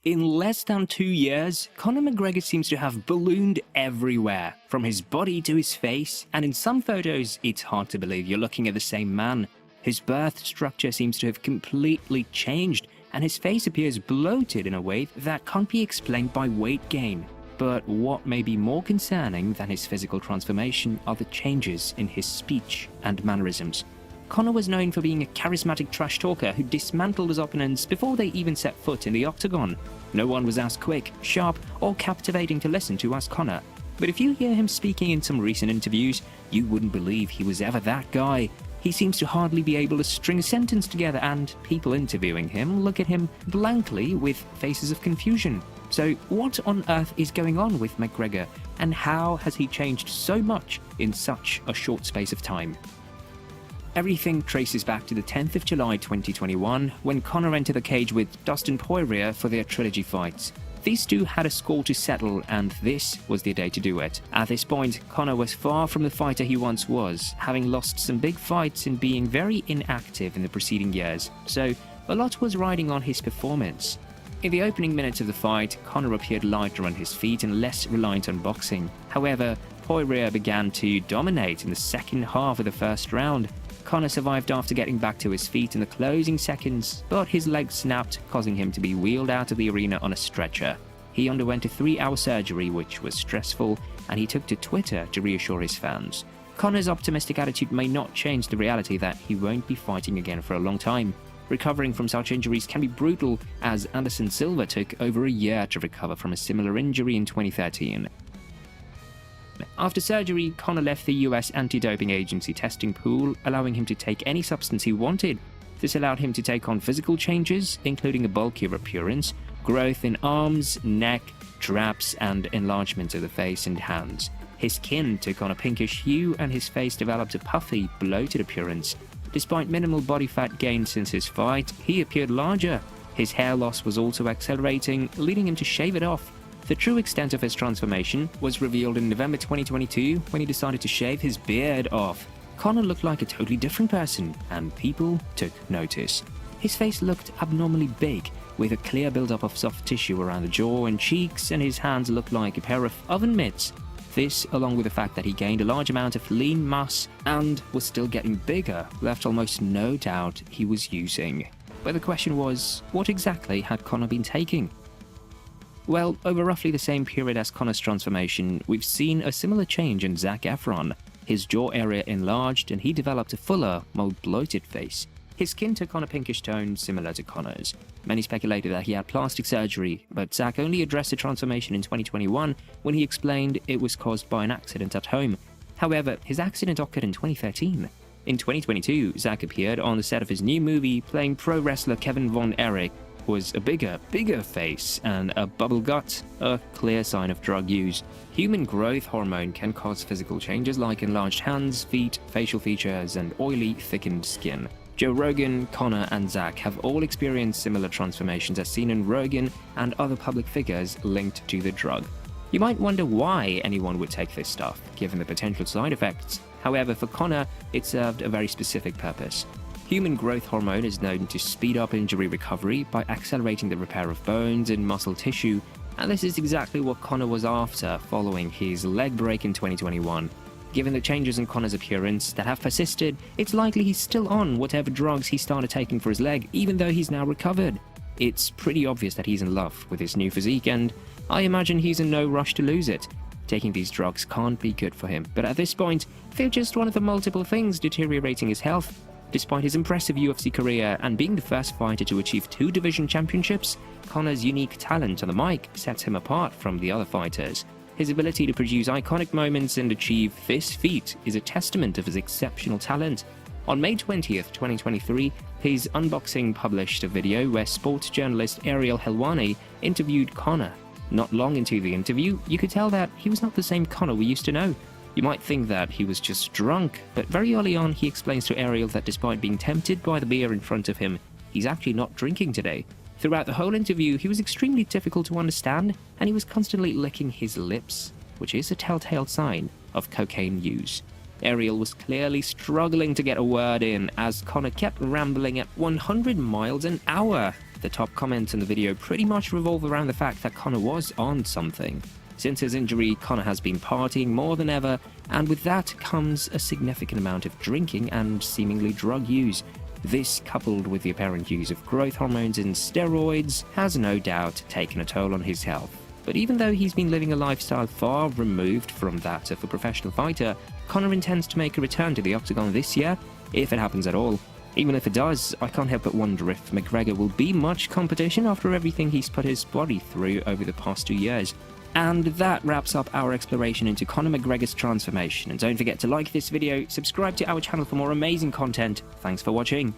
In less than 2 years, Conor McGregor seems to have ballooned everywhere, from his body to his face, and in some photos, it's hard to believe you're looking at the same man. His birth structure seems to have completely changed, and his face appears bloated in a way that can't be explained by weight gain. But what may be more concerning than his physical transformation are the changes in his speech and mannerisms. Conor was known for being a charismatic trash talker who dismantled his opponents before they even set foot in the octagon. No one was as quick, sharp, or captivating to listen to as Conor. But if you hear him speaking in some recent interviews, you wouldn't believe he was ever that guy. He seems to hardly be able to string a sentence together, and people interviewing him look at him blankly with faces of confusion. So what on earth is going on with McGregor, and how has he changed so much in such a short space of time? Everything traces back to the 10th of July 2021, when Conor entered the cage with Dustin Poirier for their trilogy fights. These two had a score to settle, and this was the day to do it. At this point, Conor was far from the fighter he once was, having lost some big fights and being very inactive in the preceding years, so a lot was riding on his performance. In the opening minutes of the fight, Conor appeared lighter on his feet and less reliant on boxing. However, Poirier began to dominate in the second half of the first round. Conor survived after getting back to his feet in the closing seconds, but his leg snapped, causing him to be wheeled out of the arena on a stretcher. He underwent a 3-hour surgery, which was stressful, and he took to Twitter to reassure his fans. Conor's optimistic attitude may not change the reality that he won't be fighting again for a long time. Recovering from such injuries can be brutal, as Anderson Silva took over a year to recover from a similar injury in 2013. After surgery, Conor left the US anti-doping agency testing pool, allowing him to take any substance he wanted. This allowed him to take on physical changes, including a bulkier appearance, growth in arms, neck, traps, and enlargement of the face and hands. His skin took on a pinkish hue, and his face developed a puffy, bloated appearance. Despite minimal body fat gain since his fight, he appeared larger. His hair loss was also accelerating, leading him to shave it off. The true extent of his transformation was revealed in November 2022 when he decided to shave his beard off. Conor looked like a totally different person, and people took notice. His face looked abnormally big, with a clear buildup of soft tissue around the jaw and cheeks, and his hands looked like a pair of oven mitts. This, along with the fact that he gained a large amount of lean mass and was still getting bigger, left almost no doubt he was using. But the question was, what exactly had Conor been taking? Well, over roughly the same period as Conor's transformation, we've seen a similar change in Zac Efron. His jaw area enlarged, and he developed a fuller, more bloated face. His skin took on a pinkish tone similar to Conor's. Many speculated that he had plastic surgery, but Zac only addressed the transformation in 2021 when he explained it was caused by an accident at home. However, his accident occurred in 2013. In 2022, Zac appeared on the set of his new movie playing pro wrestler Kevin Von Erich. Was a bigger face and a bubble gut, a clear sign of drug use. Human growth hormone can cause physical changes like enlarged hands, feet, facial features, and oily, thickened skin. Joe Rogan, Conor, and Zac have all experienced similar transformations as seen in Rogan and other public figures linked to the drug. You might wonder why anyone would take this stuff, given the potential side effects. However, for Conor, it served a very specific purpose. Human growth hormone is known to speed up injury recovery by accelerating the repair of bones and muscle tissue, and this is exactly what Conor was after following his leg break in 2021. Given the changes in Conor's appearance that have persisted, it's likely he's still on whatever drugs he started taking for his leg, even though he's now recovered. It's pretty obvious that he's in love with his new physique, and I imagine he's in no rush to lose it. Taking these drugs can't be good for him, but at this point, they're just one of the multiple things deteriorating his health. Despite his impressive UFC career and being the first fighter to achieve 2 division championships, Conor's unique talent on the mic sets him apart from the other fighters. His ability to produce iconic moments and achieve this feat is a testament of his exceptional talent. On May 20th, 2023, his unboxing published a video where sports journalist Ariel Helwani interviewed Conor. Not long into the interview, you could tell that he was not the same Conor we used to know. You might think that he was just drunk, but very early on he explains to Ariel that despite being tempted by the beer in front of him, he's actually not drinking today. Throughout the whole interview, he was extremely difficult to understand, and he was constantly licking his lips, which is a telltale sign of cocaine use. Ariel was clearly struggling to get a word in as Conor kept rambling at 100 miles an hour. The top comments in the video pretty much revolve around the fact that Conor was on something. Since his injury, Conor has been partying more than ever, and with that comes a significant amount of drinking and seemingly drug use. This, coupled with the apparent use of growth hormones and steroids, has no doubt taken a toll on his health. But even though he's been living a lifestyle far removed from that of a professional fighter, Conor intends to make a return to the octagon this year, if it happens at all. Even if it does, I can't help but wonder if McGregor will be much competition after everything he's put his body through over the past 2 years. And that wraps up our exploration into Conor McGregor's transformation. And don't forget to like this video, subscribe to our channel for more amazing content. Thanks for watching.